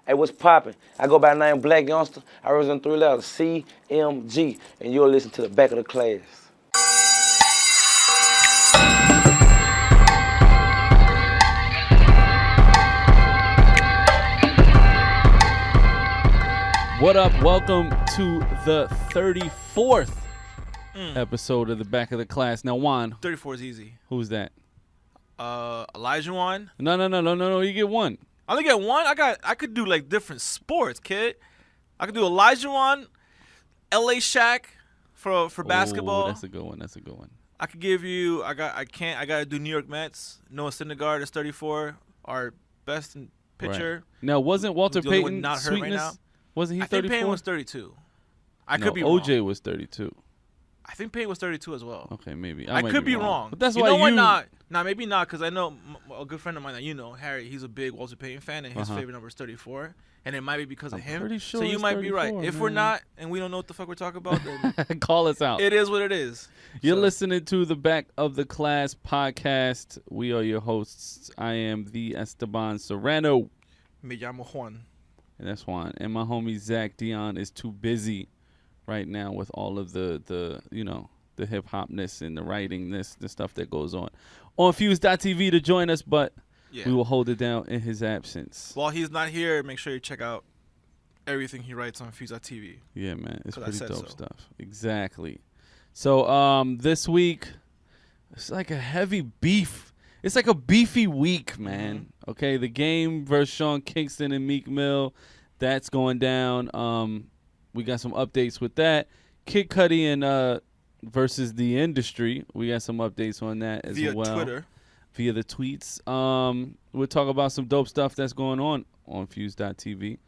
Hey, what's poppin'? I go by the name Black Youngster. I represent 3 letters, CMG, and you'll listen to the back of the class. What up? Welcome to the 34th episode of the back of the class. Now, Juan. 34 is easy. Who's that? Elijah Juan. No. You get one. I only get one. I could do like different sports, kid. I could do Elijah Juan, LA Shaq for basketball. That's a good one. I could give you. I gotta do New York Mets. Noah Syndergaard is 34. Our best pitcher. Right. Now, wasn't Walter the only one Payton not hurt right now? Wasn't he 34? I think Payton was 32. I No, could be wrong. OJ was 32. I think Payton was 32 as well. Okay, maybe. I could be wrong. But that's you why know what? you... Nah, maybe not, because I know a good friend of mine that you know, Harry, he's a big Walter Payton fan, and his favorite number is 34. And it might be because of him. Pretty sure so you might be right. If man. we're not, and we don't know what the fuck we're talking about, then call us out. It is what it is. You're listening to the Back of the Class podcast. We are your hosts. I am the Esteban Serrano. Me llamo Juan. And that's Juan. And my homie Zach Dion is too busy right now with all of the hip hopness and the writingness, the stuff that goes on Fuse.tv to join us, but we will hold it down in his absence. While he's not here, make sure you check out everything he writes on Fuse.tv. Yeah, man. It's pretty dope so. stuff. Exactly. So this week, it's like a heavy beef. It's like a beefy week, man. Mm-hmm. Okay, the game versus Sean Kingston and Meek Mill, that's going down. We got some updates with that. Kid Cudi and versus the industry. We got some updates on that as well. Via Twitter. Via the tweets. We'll talk about some dope stuff that's going on Fuse.tv.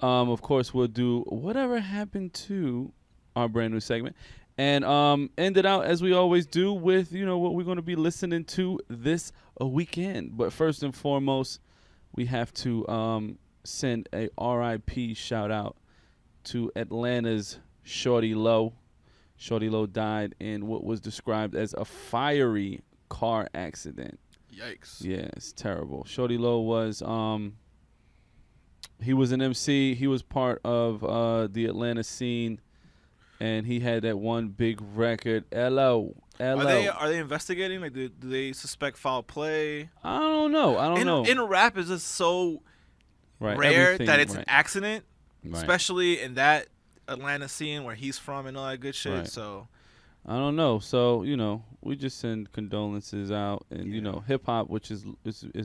Of course, we'll do whatever happened to our brand new segment. And end it out, as we always do, with, what we're going to be listening to this weekend. But first and foremost, we have to send a RIP shout-out to Atlanta's Shorty Low. Shorty Low died in what was described as a fiery car accident. Yikes. Yeah, it's terrible. Shorty Low was he was an MC. He was part of the Atlanta scene, and he had that one big record, L.O. Are they investigating? Like, do they suspect foul play? I don't know. In rap, is just so rare that it's an accident, especially in that Atlanta scene where he's from and all that good shit. Right. So I don't know. So we just send condolences out, and hip hop, which is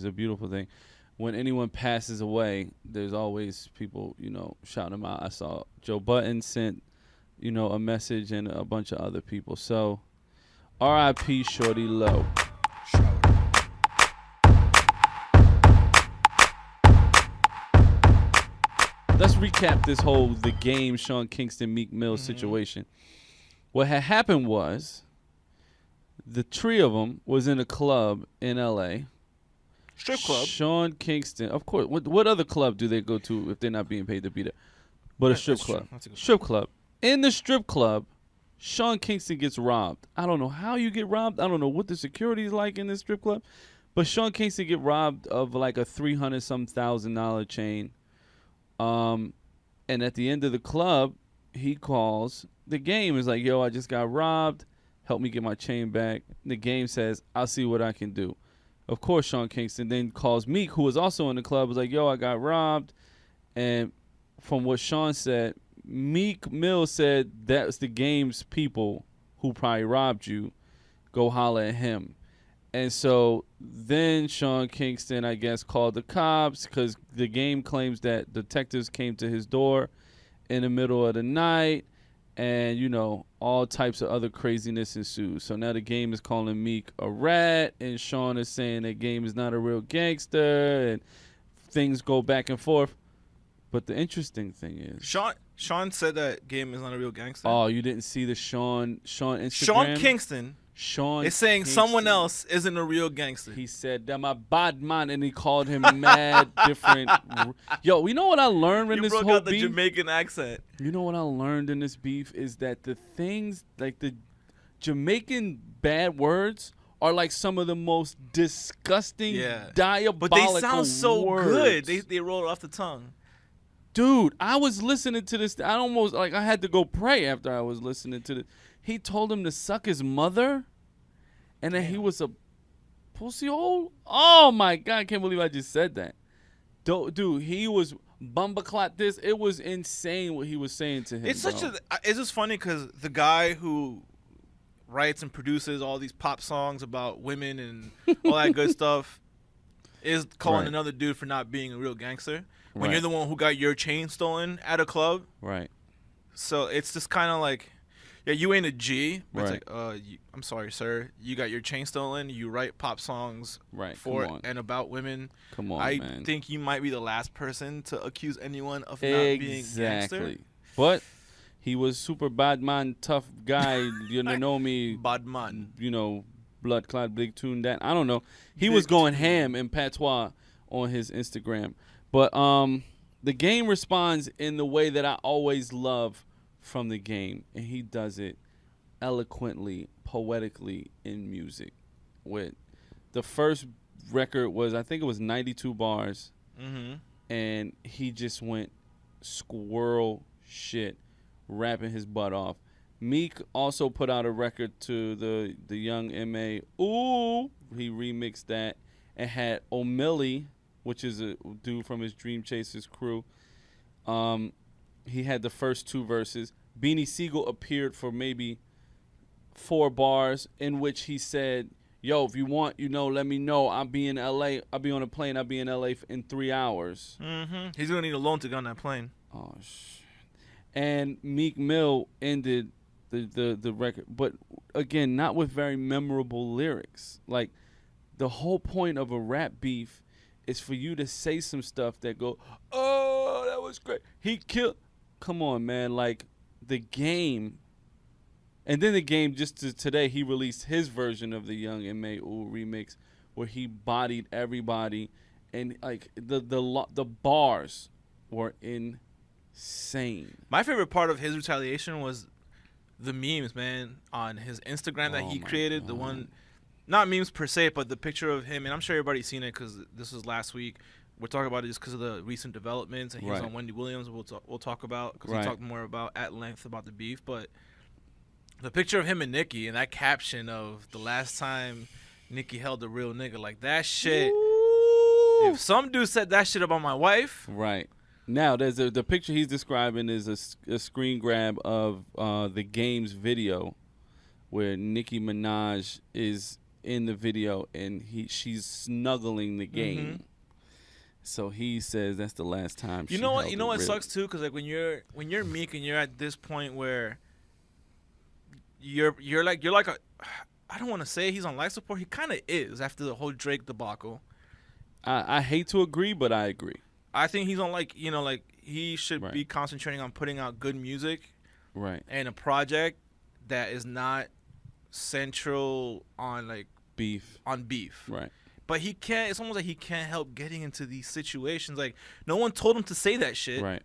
a beautiful thing. When anyone passes away, there's always people shouting them out. I saw Joe Budden sent a message, and a bunch of other people. So R.I.P. Shorty Low. Let's recap the game Sean Kingston Meek Mill situation. What had happened was the three of them was in a club in L.A. Strip club. Sean Kingston, of course. What other club do they go to if they're not being paid to be there? But a strip club. Strip club. In the strip club, Sean Kingston gets robbed. I don't know how you get robbed. I don't know what the security is like in this strip club. But Sean Kingston get robbed of like a $300,000 chain. And at the end of the club, he calls the game. Is like, yo, I just got robbed. Help me get my chain back. The game says, I'll see what I can do. Of course, Sean Kingston then calls Meek, who was also in the club, was like, yo, I got robbed. And from what Sean said, Meek Mill said that's the game's people who probably robbed you. Go holler at him. And so then Sean Kingston, I guess, called the cops because the game claims that detectives came to his door in the middle of the night, and, all types of other craziness ensues. So now the game is calling Meek a rat, and Sean is saying that game is not a real gangster, and things go back and forth. But the interesting thing is... Sean said that game is not a real gangster. Oh, you didn't see the Sean Instagram? Sean Kingston is saying someone else isn't a real gangster. He said that my bad man, and he called him mad different. Yo, you know what I learned in this whole beef? You broke out the Jamaican accent. You know what I learned in this beef is that the things, like the Jamaican bad words, are like some of the most disgusting, diabolical But they sound so words. good. They roll off the tongue. Dude, I was listening to this. I almost, like, I had to go pray after I was listening to this. He told him to suck his mother, and then he was a pussy hole. Oh, my God. I can't believe I just said that. Dude, he was bumbleclot this. It was insane what he was saying to him. It's just funny because the guy who writes and produces all these pop songs about women and all that good stuff is calling another dude for not being a real gangster. When you're the one who got your chain stolen at a club. Right. So it's just kind of like, yeah, you ain't a G. But it's like, I'm sorry, sir. You got your chain stolen. You write pop songs for and about women. Come on, I man. think you might be the last person to accuse anyone of not being gangster. But he was super bad man, tough guy. You know me. Bad man. You know, blood clot, big tune that. I don't know. He was going ham in patois on his Instagram. But the game responds in the way that I always love from the game, and he does it eloquently, poetically in music. With the first record was, I think it was 92 bars, and he just went squirrel shit, rapping his butt off. Meek also put out a record to the young M.A. Ooh, he remixed that and had O'Malley, which is a dude from his Dream Chasers crew. He had the first two verses. Beanie Siegel appeared for maybe 4 bars in which he said, yo, if you want, let me know. I'll be in L.A. I'll be on a plane. I'll be in L.A. in 3 hours. He's going to need a loan to get on that plane. Oh, shit. And Meek Mill ended the record. But, again, not with very memorable lyrics. Like, the whole point of a rap beef is for you to say some stuff that go, oh, that was great. He killed. Come on, man. Like, the game. And then the game, today, he released his version of the Young M.A. Ooh remix where he bodied everybody. And, like, the bars were insane. My favorite part of his retaliation was the memes, man, on his Instagram that he created. God. The one, not memes per se, but the picture of him. And I'm sure everybody's seen it because this was last week. We're talking about it just because of the recent developments. And he was on Wendy Williams. We'll talk about because he talked more about at length about the beef. But the picture of him and Nicki and that caption of the last time Nicki held a real nigga, like that shit. Ooh. If some dude said that shit about my wife. Right. Now, there's the picture he's describing is a screen grab of the game's video where Nicki Minaj is in the video and she's snuggling the game. So he says that's the last time. You know what? You know what sucks too, because like when you're Meek and you're at this point where you're like a, I don't want to say he's on life support. He kind of is after the whole Drake debacle. I hate to agree, but I agree. I think he's on like he should be concentrating on putting out good music, and a project that is not central on like beef. Right. But he can't. It's almost like he can't help getting into these situations. Like no one told him to say that shit. Right.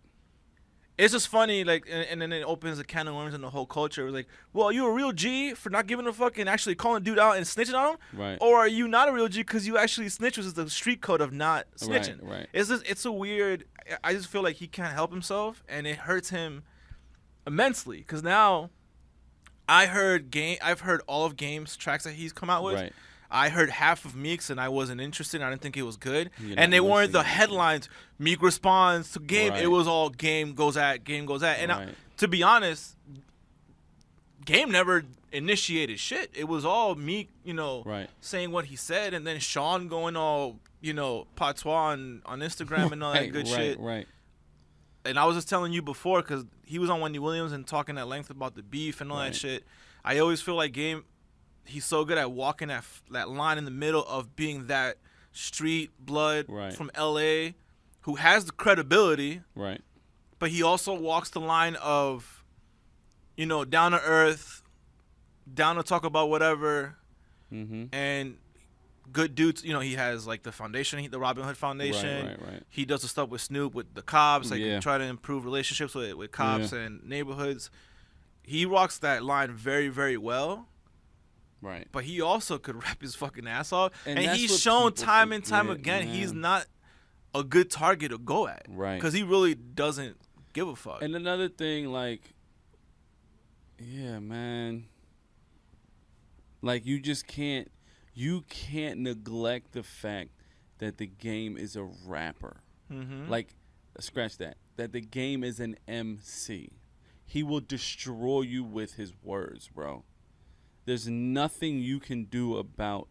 It's just funny, like, and then it opens a can of worms in the whole culture. It was like, well, are you a real G for not giving a fuck and actually calling dude out and snitching on him? Right. Or are you not a real G because you actually snitch, which is the street code of not snitching? Right. It's a weird. I just feel like he can't help himself, and it hurts him immensely. Because now, I've heard all of Game's tracks that he's come out with. Right. I heard half of Meek's and I wasn't interested. I didn't think it was good. And they weren't the headlines. Meek responds to Game. Right. It was all Game goes at. And to be honest, Game never initiated shit. It was all Meek, saying what he said. And then Sean going all, patois on Instagram and all that good shit. Right. And I was just telling you before because he was on Wendy Williams and talking at length about the beef and all that shit. I always feel like Game... He's so good at walking that line in the middle of being that street blood from L.A. who has the credibility, but he also walks the line of, down to earth, down to talk about whatever, and good dudes. He has like the foundation, the Robin Hood Foundation. Right. He does the stuff with Snoop with the cops, try to improve relationships with cops and neighborhoods. He walks that line very, very well. Right. But he also could rap his fucking ass off. And he's shown time and time again he's not a good target to go at. Right. Because he really doesn't give a fuck. And another thing, like, yeah, man, like you can't neglect the fact that the game is a rapper. Mm-hmm. Like, scratch that the game is an MC. He will destroy you with his words, bro. There's nothing you can do about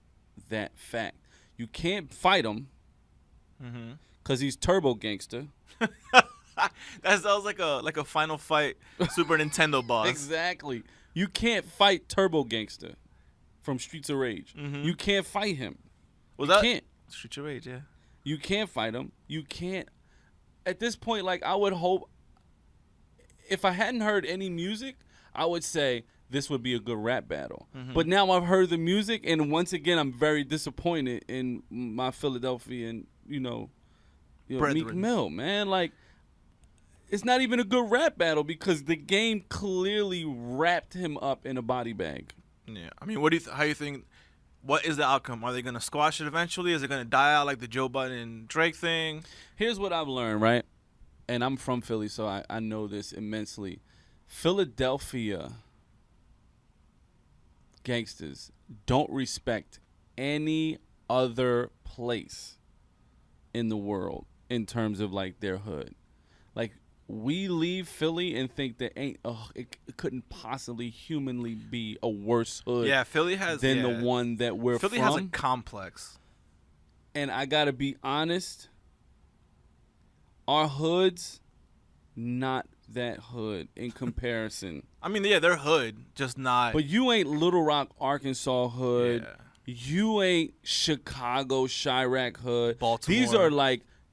that fact. You can't fight him because he's turbo gangster. That was like a Final Fight Super Nintendo boss. Exactly. You can't fight Turbo Gangster from Streets of Rage. Mm-hmm. You can't fight him. Was you that can't. Streets of Rage? Yeah. You can't fight him. You can't. At this point, like, I would hope, if I hadn't heard any music, I would say this would be a good rap battle. Mm-hmm. But now I've heard the music, and once again, I'm very disappointed in my Philadelphian, Meek Mill, man. Like, it's not even a good rap battle because the game clearly wrapped him up in a body bag. Yeah. I mean, what do you how you think? What is the outcome? Are they gonna squash it eventually? Is it gonna die out like the Joe Budden and Drake thing? Here's what I've learned, right? And I'm from Philly, so I know this immensely. Philadelphia gangsters don't respect any other place in the world in terms of, like, their hood. Like, we leave Philly and think that it couldn't possibly humanly be a worse hood Philly has than the one that we're Philly from. has a complex. And I gotta be honest, our hoods, not that hood in comparison. I mean, yeah, they're hood, just not. But you ain't Little Rock, Arkansas hood. Yeah. You ain't Chicago, Chirac hood. Baltimore.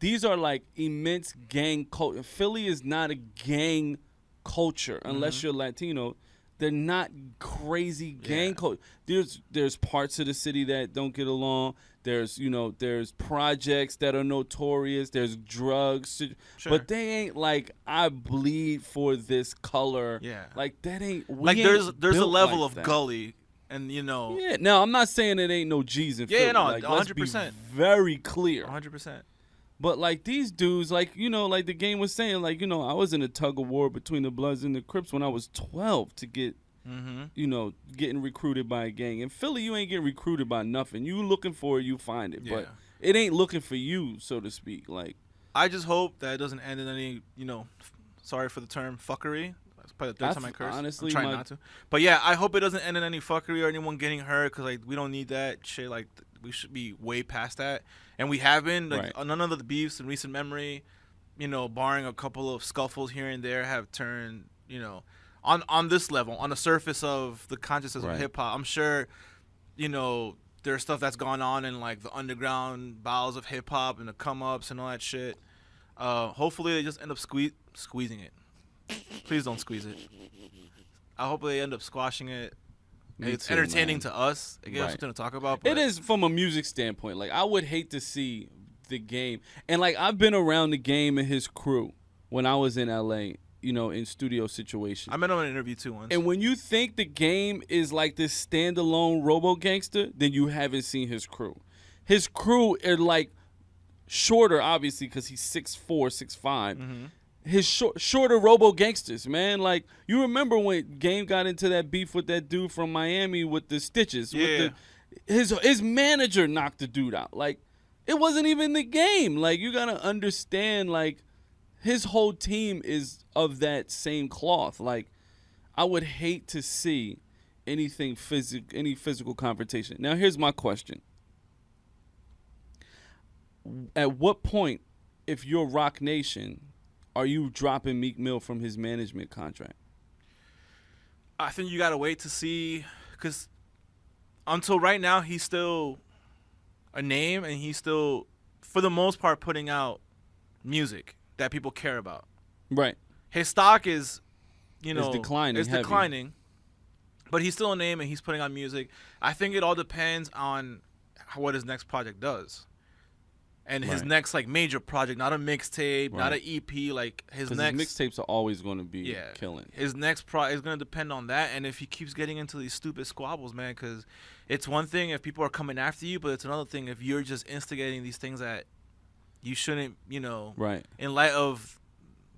These are like immense gang culture. Philly is not a gang culture unless you're Latino. They're not crazy gang culture. There's parts of the city that don't get along. There's projects that are notorious. There's drugs. Sure. But they ain't like, I bleed for this color. Yeah. Like, that ain't. Like, there's a level like of that. gully, and Yeah. Now, I'm not saying it ain't no G's in Philly. Yeah, no, like, 100%. Let's be very clear. 100%. But, like, these dudes, like, like the game was saying, like, I was in a tug of war between the Bloods and the Crips when I was 12 to get, getting recruited by a gang. In Philly, you ain't getting recruited by nothing. You looking for it, you find it. Yeah. But it ain't looking for you, so to speak. Like, I just hope that it doesn't end in any, sorry for the term, fuckery. That's probably the third time I curse. Honestly, I'm trying not to. But, yeah, I hope it doesn't end in any fuckery or anyone getting hurt because, like, we don't need that shit. Like, we should be way past that. And we have been. Like, none of the beefs in recent memory, barring a couple of scuffles here and there, have turned, on this level, on the surface of the consciousness of hip-hop. I'm sure, there's stuff that's gone on in, like, the underground bowels of hip-hop and the come-ups and all that shit. Hopefully they just end up squeezing it. Please don't squeeze it. I hope they end up squashing it. It's entertaining to us. It gives us something to talk about. But it is from a music standpoint. Like, I would hate to see the game. And, like, I've been around the game and his crew when I was in L.A., in studio situations. I met him in an interview, too, once. And when you think the game is like this standalone robo-gangster, then you haven't seen his crew. His crew are, like, shorter, obviously, because he's 6'4", 6'5". His shorter robo-gangsters, man. Like, you remember when Game got into that beef with that dude from Miami with the stitches? Yeah. His manager knocked the dude out. Like, it wasn't even the game. Like, you got to understand, like, his whole team is of that same cloth. Like, I would hate to see any physical confrontation. Now, here's my question. At what point, if you're Rock Nation, are you dropping Meek Mill from his management contract? I think you got to wait to see, because until right now, he's still a name, and he's still, for the most part, putting out music that people care about. Right. His stock is, it's declining. But he's still a name, and he's putting out music. I think it all depends on what his next project does. And his next, like, major project, not a mixtape, not an EP, like his next. His mixtapes are always going to be killing. His next is going to depend on that, and if he keeps getting into these stupid squabbles, man, because it's one thing if people are coming after you, but it's another thing if you're just instigating these things that you shouldn't, Right. in light of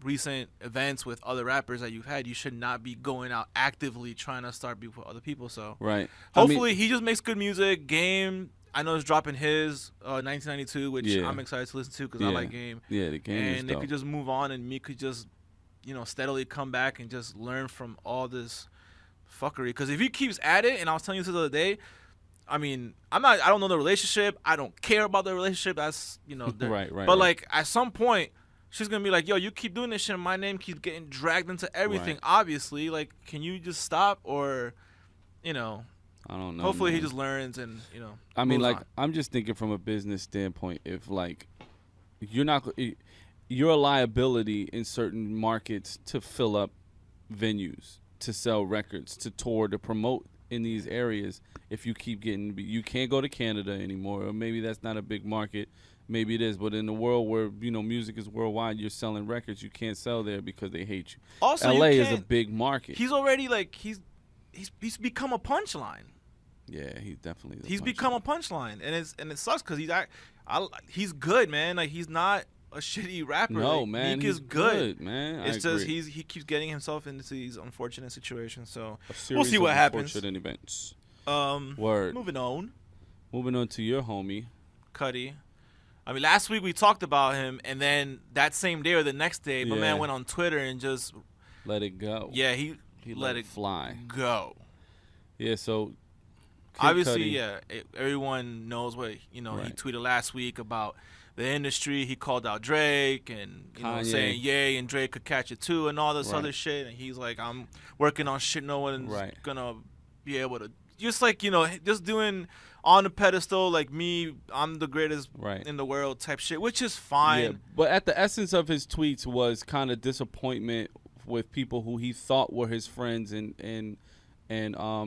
recent events with other rappers that you've had, you should not be going out actively trying to start beef with other people. So Right. hopefully he just makes good music. Game, I know is dropping his 1992, which Yeah. I'm excited to listen to because I Yeah. like Game. Yeah, the Game is And they dope. could just move on, and me could just, steadily come back and just learn from all this fuckery. Because if he keeps at it, and I was telling you this the other day, I mean, I don't know the relationship. I don't care about the relationship. That's, Right. But like at some point, she's gonna be like, yo, you keep doing this shit, and my name keeps getting dragged into everything. Right. Obviously, like, can you just stop? Or, I don't know. hopefully he man. just learns and I mean, moves like, on. I'm just thinking from a business standpoint. If like you're a liability in certain markets to fill up venues, to sell records, to tour, to promote in these areas. If you keep getting, you can't go to Canada anymore, or maybe that's not a big market. Maybe it is, but in the world where music is worldwide, you're selling records. You can't sell there because they hate you. Also, LA you is a can't- big market. He's already like he's become a punchline. Yeah, he definitely. He's become a punchline, and it sucks because he's good, man. Like, he's not a shitty rapper. No, Like, man, Meek he's is good. man. It's I just agree. he keeps getting himself into these unfortunate situations. So A we'll series see of what happens. unfortunate events. Word. Moving on, to your homie. Cudi. I mean, last week we talked about him, and then that same day or the next day, my Yeah. man went on Twitter and just Let it go. he let it fly. go. Yeah, so Kid Obviously, Cudi- everyone knows what he Right. tweeted last week about the industry. He called out Drake and Kanye. saying Ye and Drake could catch it too and all this Right. other shit. And he's like, I'm working on shit no one's Right. gonna be able to. Just like just doing on the pedestal like me, I'm the greatest Right. in the world type shit, which is fine. Yeah, but at the essence of his tweets was kind of disappointment with people who he thought were his friends and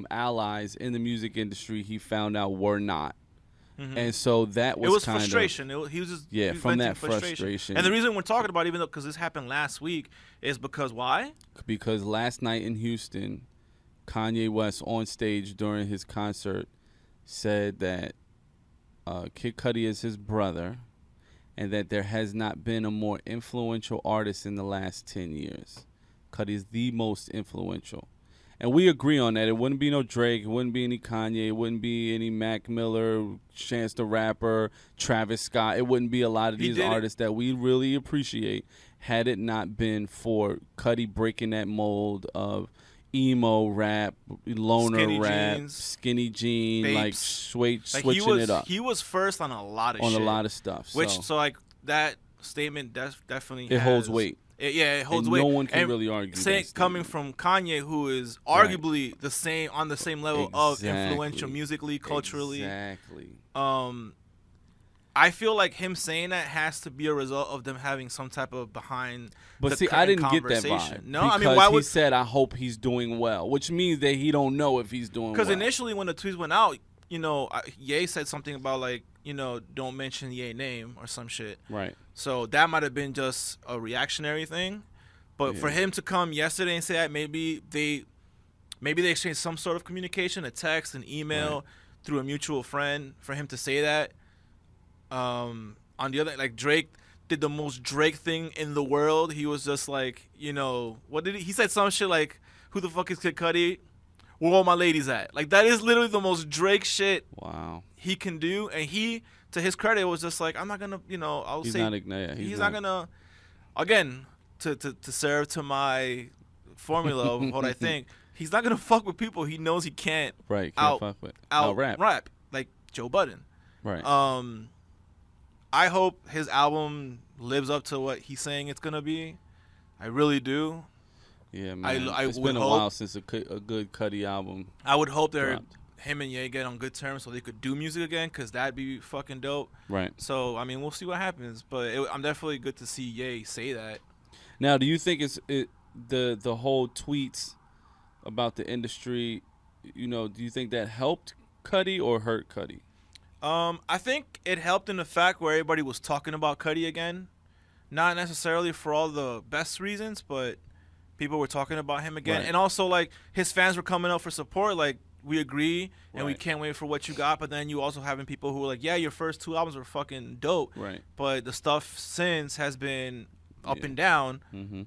allies in the music industry. He found out were not, and so that was It was kind frustration. He was just he was from venting that frustration. And the reason we're talking about it, even though because this happened last week, is because why? because last night in Houston, Kanye West on stage during his concert said that Kid Cudi is his brother, and that there has not been a more influential artist in the last 10 years. Cudi is the most influential. And we agree on that. It wouldn't be no Drake. It wouldn't be any Kanye. It wouldn't be any Mac Miller, Chance the Rapper, Travis Scott. It wouldn't be a lot of He these did it. artists that we really appreciate had it not been for Cudi breaking that mold of emo rap, loner Skinny rap, jeans, skinny jean, like Bapes. switching he it up was first on a lot of on shit. a lot of stuff. So like that statement definitely it holds has- weight. It holds And weight. no one can And really argue saying that coming statement. from Kanye, who is Right. arguably on the same level of Exactly. influential musically, culturally. Exactly. I feel like him saying that has to be a result of them having some type of behind. But the see, I curtain didn't get that conversation. vibe. No, I mean, because why he would? said, "I hope he's doing well," which means that he don't know if he's doing well. Because initially, when the tweets went out, Ye said something about like, don't mention Ye name or some shit. Right. So that might have been just a reactionary thing. But for him to come yesterday and say that, maybe they exchanged some sort of communication, a text, an email Right. through a mutual friend. For him to say that, on the other, like Drake did the most Drake thing in the world. He was just like, what did he said some shit like, "Who the fuck is Kid Cudi? Where all my ladies at?" Like that is literally the most Drake shit Wow. he can do. And he, to his credit, was just like, I'm not gonna, I'll He's say not ignorant. he's not gonna. Again, to serve to my formula of what I think, he's not gonna fuck with people he knows he can't Right. Can't out- fuck with. out rap. like Joe Budden. Right. I hope his album lives up to what he's saying it's gonna be. I really do. yeah, man. I It's would been a hope- while since a good Cudi album I would hope they're dropped. him and Ye get on good terms so they could do music again, because that'd be fucking dope. Right. So I mean, we'll see what happens, but I'm definitely good to see Ye say that. Now, do you think the whole tweets about the industry? Do you think that helped Cudi or hurt Cudi? I think it helped in the fact where everybody was talking about Cudi again. Not necessarily for all the best reasons, but people were talking about him again. Right. And also, like, his fans were coming out for support. Like, we agree and we Right. can't wait for what you got. But then you also having people who are like, yeah, your first 2 albums were fucking dope, Right. but the stuff since has been up Yeah. and down. Mm-hmm.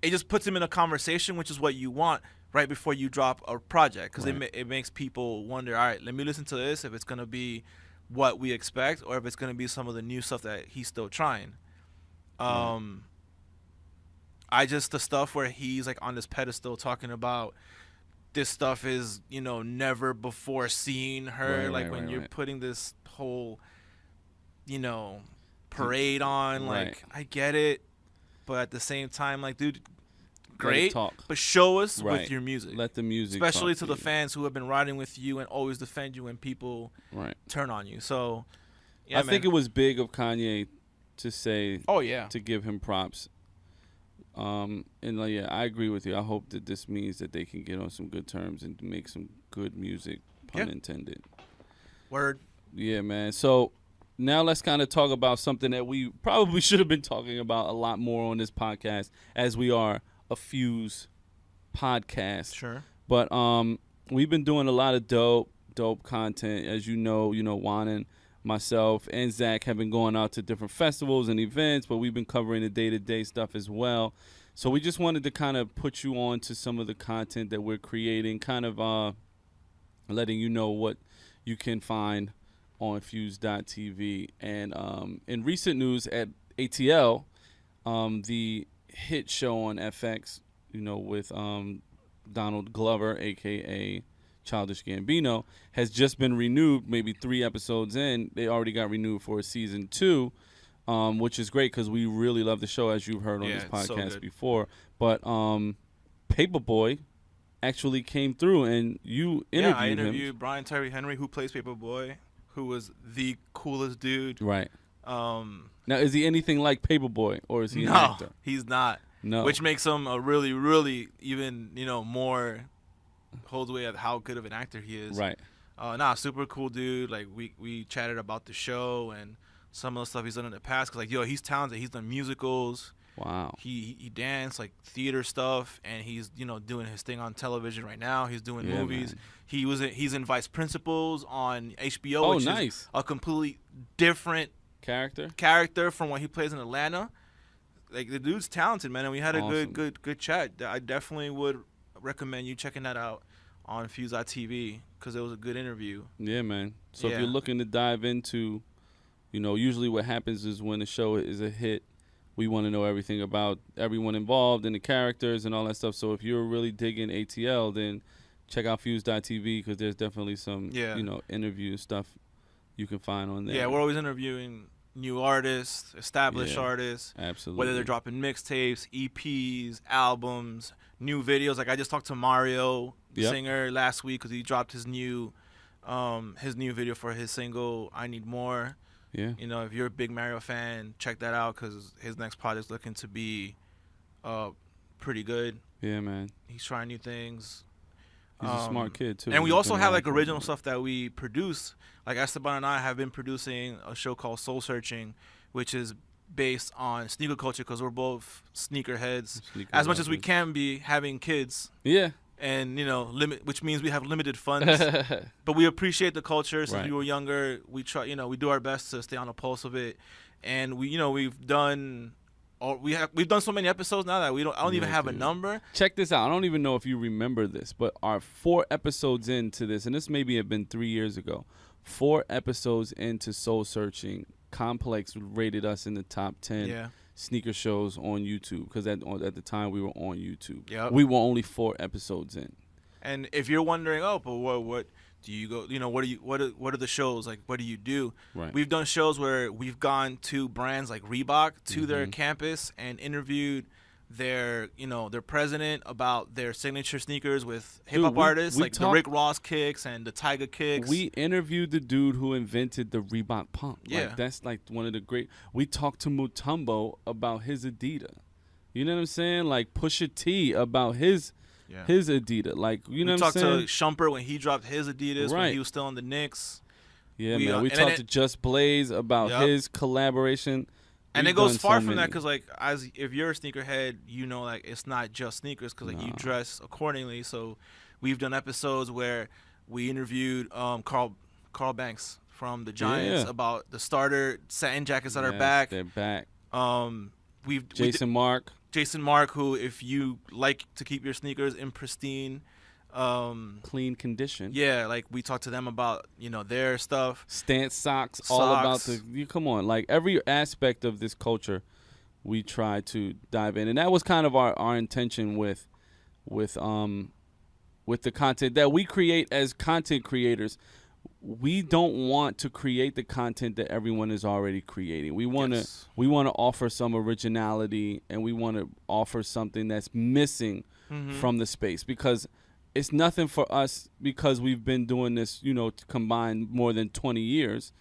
It just puts them in a conversation, which is what you want right before you drop a project, because Right. it makes people wonder, all right, let me listen to this if it's going to be what we expect or if it's going to be some of the new stuff that he's still trying. The stuff where he's like on this pedestal talking about this stuff is, never before seen her, when you're putting this whole, parade on, Right. I get it, but at the same time, dude, Let it great, talk. but show us Right. with your music. Let the music, Especially talk to the you. fans who have been riding with you and always defend you when people Right. turn on you. So, yeah, I think it was big of Kanye to say, Oh yeah, to give him props. I agree with you. I hope that this means that they can get on some good terms and make some good music, pun Yeah. intended. word. Yeah, man. So now let's kind of talk about something that we probably should have been talking about a lot more on this podcast, as we are a Fuse podcast. Sure. But we've been doing a lot of dope content. As you know, Juan and myself and Zach have been going out to different festivals and events, but we've been covering the day-to-day stuff as well. So we just wanted to kind of put you on to some of the content that we're creating, kind of letting you know what you can find on Fuse.tv. And in recent news at ATL, the hit show on FX, with Donald Glover, a.k.a. Childish Gambino, has just been renewed. Maybe 3 episodes in, they already got renewed for a season 2, which is great because we really love the show, as you've heard on Yeah, this it's so podcast good. before. But Paperboy actually came through, and you interviewed I him. interviewed Brian Tyree Henry, who plays Paperboy, who was the coolest dude. Right. Now, Now, is he anything like Paperboy, or is he an no, actor? he's not. No. Which makes him a really, really even, more holds weight at how good of an actor he is. Right. Super cool dude. We chatted about the show and some of the stuff he's done in the past. Cause he's talented. He's done musicals. Wow. He danced, theater stuff, and he's doing his thing on television right now. He's doing Yeah, movies. man. He's in Vice Principals on HBO, Oh, which nice. is a completely different Character? character from what he plays in Atlanta. The dude's talented, man, and we had a Awesome. good chat. I definitely would recommend you checking that out on Fuse.tv because it was a good interview. Yeah, man. So if Yeah. you're looking to dive into, usually what happens is when the show is a hit, we want to know everything about everyone involved and the characters and all that stuff. So if you're really digging ATL, then check out Fuse.tv because there's definitely some, Yeah. interview stuff you can find on there. Yeah, we're always interviewing new artists, established Yeah. artists, Absolutely. whether they're dropping mixtapes, EPs, albums, new videos. I just talked to Mario, the Yep. singer, last week because he dropped his new video for his single "I Need More." Yeah. If you're a big Mario fan, check that out because his next project's looking to be pretty good. Yeah, man. He's trying new things. He's a smart kid, too. And we He's also been have around for a original minute. stuff that we produce. Esteban and I have been producing a show called Soul Searching, which is based on sneaker culture because we're both sneakerheads. Sneaker As much as we lovers. can be, having kids, Yeah. and which means we have limited funds. But we appreciate the culture. Since Right. we were younger, we try, we do our best to stay on the pulse of it. And we've done so many episodes now that I don't even Yeah, have a dude. number. Check this out. I don't even know if you remember this, but our 4 episodes into this, and this maybe have been 3 years ago, 4 episodes into Soul Searching, Complex rated us in the top 10 Yeah. sneaker shows on YouTube because at the time we were on YouTube. Yep. We were only 4 episodes in. And if you're wondering, but what do you go? What are the shows like? What do you do? Right. We've done shows where we've gone to brands like Reebok to their Mhm. campus and interviewed their president about their signature sneakers with hip hop we- artists we like the talked- Rick Ross kicks and the Tyga kicks. We interviewed the dude who invented the Reebok pump. Yeah. That's one of the great. We talked to Mutombo about his Adidas. You know what I'm saying? Pusha T about his Adidas. You know we what I'm talked saying? to Shumpert when he dropped his Adidas when Right. he was still on the Knicks. Yeah, we, man. We and then talked to Just Blaze about Yup. his collaboration. And We've it goes done far so from that many. because if you're a sneakerhead, it's not just sneakers because you Nah. dress accordingly. So we've done episodes where We interviewed Carl Banks from the Giants about the starter satin jackets that are back. They're back. Jason Mark, who, if you like to keep your sneakers in pristine, clean condition. Yeah, like we talked to them about, their stuff. Stance socks. All about come on, like every aspect of this culture, we try to dive in, and that was kind of our intention with the content that we create as content creators. We don't want to create the content that everyone is already creating. We want to offer some originality, and we want to offer something that's missing from the space, because it's nothing for us, because we've been doing this, combined more than 20 years.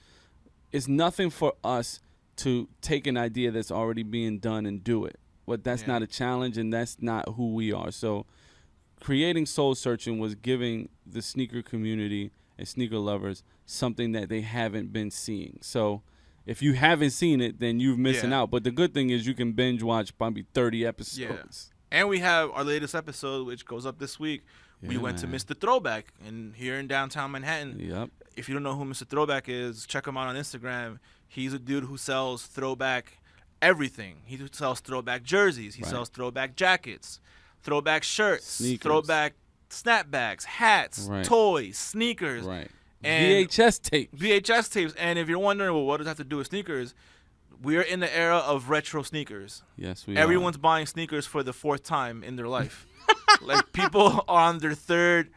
It's nothing for us to take an idea that's already being done and do it. But that's not a challenge, and that's not who we are. So creating Soul Searching was giving the sneaker community and sneaker lovers something that they haven't been seeing. So if you haven't seen it, then you're missing out. But the good thing is you can binge watch probably 30 episodes. Yeah. And we have our latest episode, which goes up this week. We went to Mr. Throwback here in downtown Manhattan. Yep. If you don't know who Mr. Throwback is, check him out on Instagram. He's a dude who sells throwback everything. He sells throwback jerseys. He sells throwback jackets, throwback shirts, sneakers, throwback snapbacks, hats, toys, sneakers, and VHS tapes. And if you're wondering, well, what does that have to do with sneakers? We're in the era of retro sneakers. Yes, we Everyone's buying sneakers for the 4th time in their life. Like, people are on their 3rd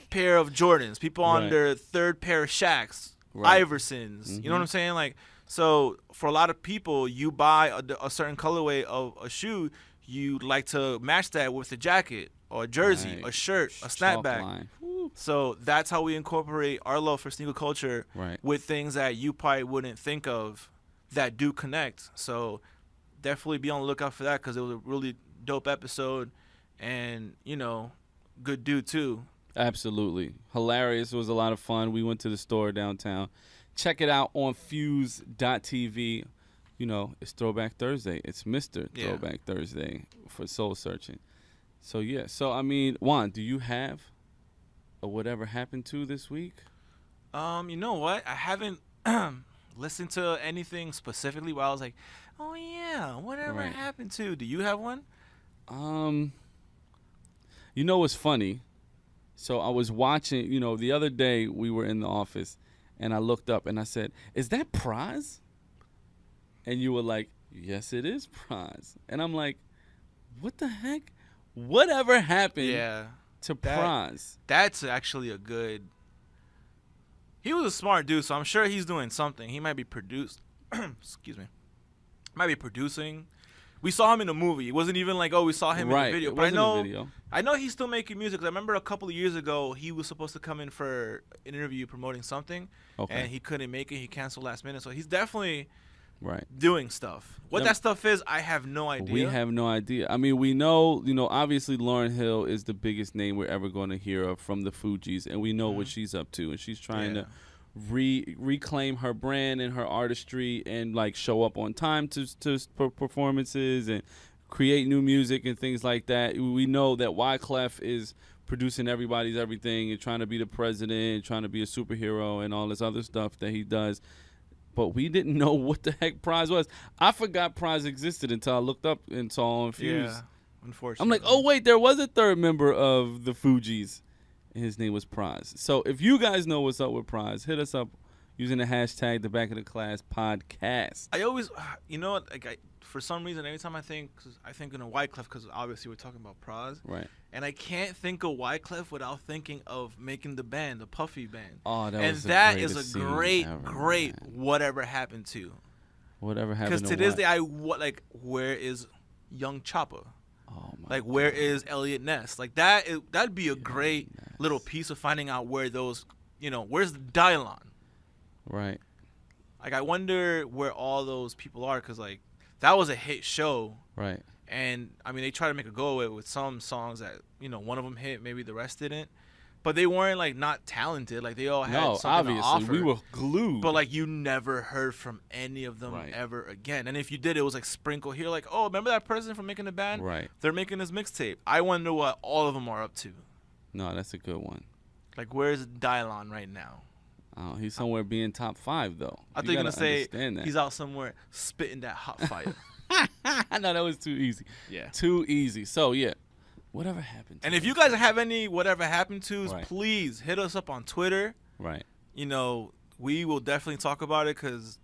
pair of Jordans. People on their 3rd pair of Shaqs, Iversons. You know what I'm saying? Like, so for a lot of people, you buy a certain colorway of a shoe, you like to match that with a jacket or a jersey, a shirt, a snapback. So that's how we incorporate our love for sneaker culture with things that you probably wouldn't think of that do connect. So definitely be on the lookout for that, because it was a really dope episode, and good dude too. Absolutely hilarious. It was a lot of fun. We went to the store downtown. Check it out on fuse.tv. It's Throwback Thursday. It's Mr. Throwback Thursday for Soul Searching. So Juan, do you have a whatever happened to this week? You know what? I haven't listened to anything specifically where I was like, oh yeah, whatever happened to. Do you have one? What's funny? So I was watching, the other day we were in the office, and I looked up and I said, is that Praz? And you were like, yes, it is Praz. And I'm like, what the heck? Whatever happened to Praz? That's actually a good... He was a smart dude, so I'm sure he's doing something. He might be excuse me. Might be producing. We saw him in a movie. It wasn't even like, we saw him in a video. But I know he's still making music. 'Cause I remember a couple of years ago, he was supposed to come in for an interview promoting something, and he couldn't make it. He canceled last minute. So he's definitely doing stuff. What that stuff is, I have no idea. We have no idea. I mean, we know, obviously Lauryn Hill is the biggest name we're ever going to hear of from the Fugees, and we know what she's up to, and she's trying to reclaim her brand and her artistry, and like show up on time to performances and create new music and things like that. We know that Wyclef is producing everybody's everything and trying to be the president and trying to be a superhero and all this other stuff that he does. But we didn't know what the heck Praz was. I forgot Praz existed until I looked up and saw on Fuse. Yeah, unfortunately. I'm like, oh wait, there was a 3rd member of the Fugees. His name was Praz. So if you guys know what's up with Praz, hit us up using the hashtag The Back of the Class Podcast. I always, for some reason, every time I think in a Wyclef, because obviously we're talking about Praz. Right. And I can't think of Wyclef without thinking of making the band, the Puffy band. Oh, that is a great whatever happened to. Whatever happened to Because to this day, where is Young Choppa? Oh my God. Where is Elliot Ness? That'd be a great little piece of finding out where those, where's Dylon? Right. I wonder where all those people are, because that was a hit show. Right. And they tried to make a go of it with some songs that one of them hit, maybe the rest didn't. But they weren't not talented. They all had something to offer. We were glued. But you never heard from any of them ever again. And if you did, it was sprinkle here. Oh, remember that person from making the band? Right. They're making this mixtape. I wonder what all of them are up to. No, that's a good one. Like, where's Dylon right now? Oh, he's somewhere being top 5 though. I thought you were gonna say that. he's out somewhere spitting that hot fire. No, that was too easy. Yeah. Too easy. So yeah, whatever happened to And if him. you guys have any whatever happened to, Right. please hit us up on Twitter. Right. You know, we will definitely talk about it because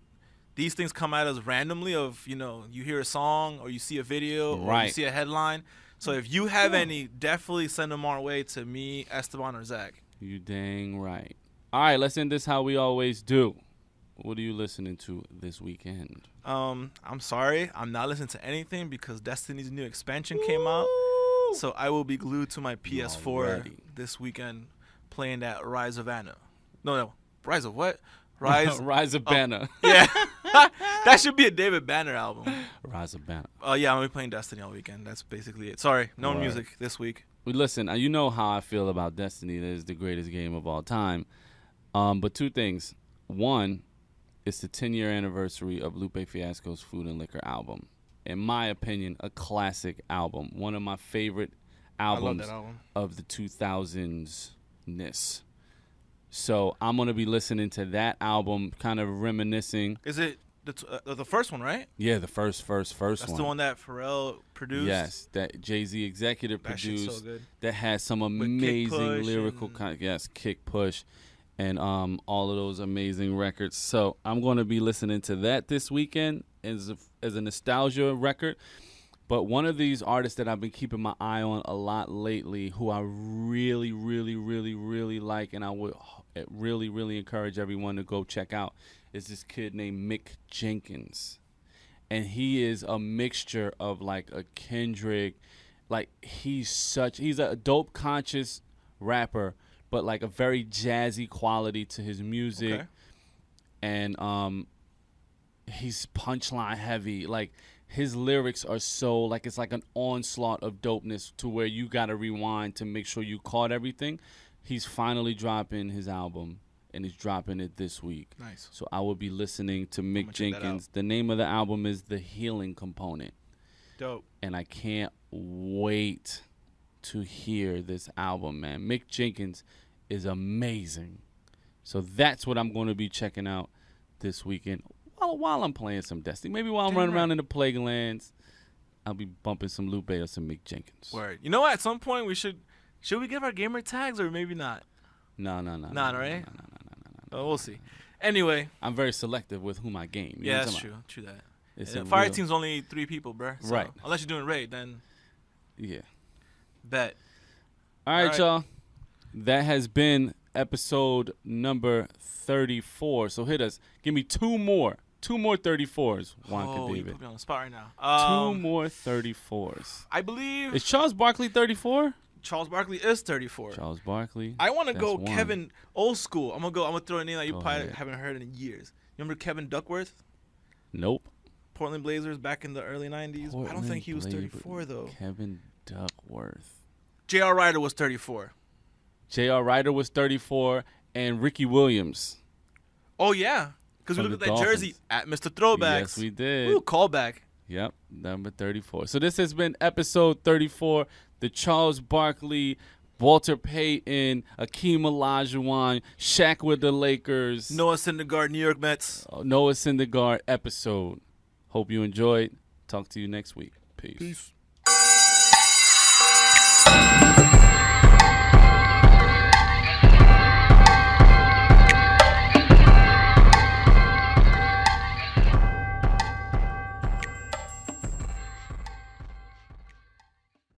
these things come at us randomly. Of you hear a song or you see a video or you Right. see a headline. So if you have any, definitely send them our way to me, Esteban, or Zach. You dang right. All right, let's end this how we always do. What are you listening to this weekend? I'm sorry, I'm not listening to anything because Destiny's new expansion came out. So I will be glued to my PS4 Already. this weekend playing that Rise of Anna. No, Rise of what? Rise. Rise of Banner. Yeah, that should be a David Banner album. Rise of Banner. Yeah, I'm gonna be playing Destiny all weekend. That's basically it. Sorry, no Word. music this week. Well, listen, you know how I feel about Destiny. That is the greatest game of all time. But 2 things. One, it's the 10-year anniversary of Lupe Fiasco's Food and Liquor album. In my opinion, a classic album. One of my favorite albums I love that album. of the 2000s-ness. So I'm going to be listening to that album, kind of reminiscing. Is it the first one, right? Yeah, the first That's one. the one that Pharrell produced. Yes, that Jay-Z executive That shit's produced. so good. That has some Kick amazing Push lyrical and- yes, Kick Push and all of those amazing records. So I'm going to be listening to that this weekend as a nostalgia record. But one of these artists that I've been keeping my eye on a lot lately, who I really, really, really, really like, and I would really, really encourage everyone to go check out, is this kid named Mick Jenkins. And he is a mixture of like a Kendrick, like he's a dope conscious rapper, but like a very jazzy quality to his music. Okay. And he's punchline heavy. Like his lyrics are so like it's like an onslaught of dopeness to where you gotta rewind to make sure you caught everything. He's finally dropping his album and he's dropping it this week. Nice. So I will be listening to gonna Mick check that Jenkins. The name of the album is The Healing Component. Dope. And I can't wait to hear this album, man. Mick Jenkins is amazing. So that's what I'm going to be checking out this weekend while I'm playing some Destiny. Maybe while I'm running around in the Plague Lands, I'll be bumping some Lupe or some Mick Jenkins. Word. You know what? At some point we should we give our gamer tags or maybe not? No. Not right? No. Oh, we'll see. Anyway. I'm very selective with whom I game. You know Yeah, what I'm that's talking true. True that. It's Yeah, a Fire real- team's only 3 people, bruh. So, Right. Unless you're doing raid, then Yeah. bet. All right, right. y'all. That has been episode number 34. So hit us. Give me 2 more. 2 more 34s, Juanca Oh, you David. put me on the spot right now. 2 more 34s. I believe Is Charles Barkley 34? Charles Barkley is 34. Charles Barkley. I want to That's go one. Kevin old school. I'm gonna throw a name that you Go probably ahead. haven't heard in years. You remember Kevin Duckworth? Nope. Portland Blazers back in the early 90s. I don't think he was 34 though. Kevin Duckworth. J.R. Ryder was 34. J.R. Ryder was 34, and Ricky Williams. Oh yeah, because we From looked the at that jersey Dolphins. at Mr. Throwbacks. Yes, we did. Ooh, callback. Yep, number 34. So this has been episode 34, the Charles Barkley, Walter Payton, Akeem Olajuwon, Shaq with the Lakers, Noah Syndergaard, New York Mets. Noah Syndergaard episode. Hope you enjoyed. Talk to you next week. Peace. Peace.